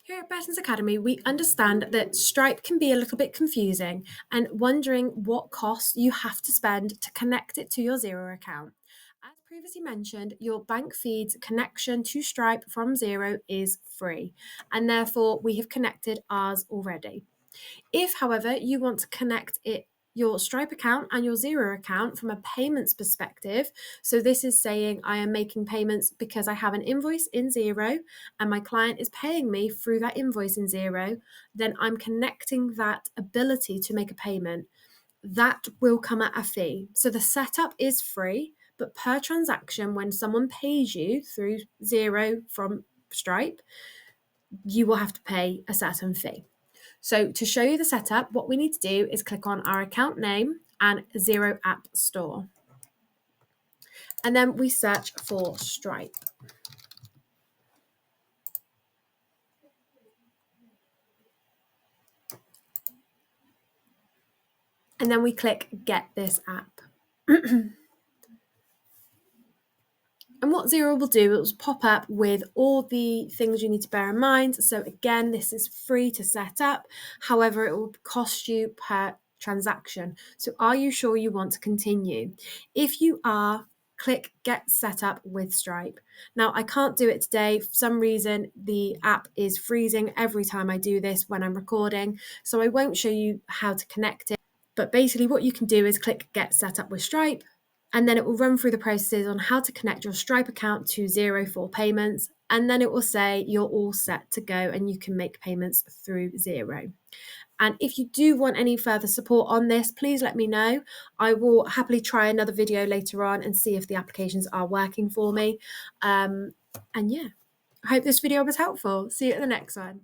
Here at Business Academy, we understand that Stripe can be a little bit confusing and wondering what costs you have to spend to connect it to your Xero account. As previously mentioned, your bank feed's connection to Stripe from Xero is free, and therefore we have connected ours already. If, however, you want to connect your Stripe account and your Xero account from a payments perspective, so this is saying I am making payments because I have an invoice in Xero and my client is paying me through that invoice in Xero, then I'm connecting that ability to make a payment. That will come at a fee. So the setup is free, but per transaction, when someone pays you through Xero from Stripe, you will have to pay a certain fee. So to show you the setup, what we need to do is click on our account name and Xero App Store. And then we search for Stripe. And then we click Get This App. And what Xero will do, it will pop up with all the things you need to bear in mind. So again, this is free to set up. However, it will cost you per transaction. So are you sure you want to continue? If you are, click Get Set Up with Stripe. Now, I can't do it today. For some reason, the app is freezing every time I do this when I'm recording. So I won't show you how to connect it. But basically what you can do is click Get Set Up with Stripe, and then it will run through the processes on how to connect your Stripe account to Xero for payments, and then it will say you're all set to go and you can make payments through Xero. And if you do want any further support on this, please let me know. I will happily try another video later on and see if the applications are working for me. And yeah, I hope this video was helpful. See you at the next one.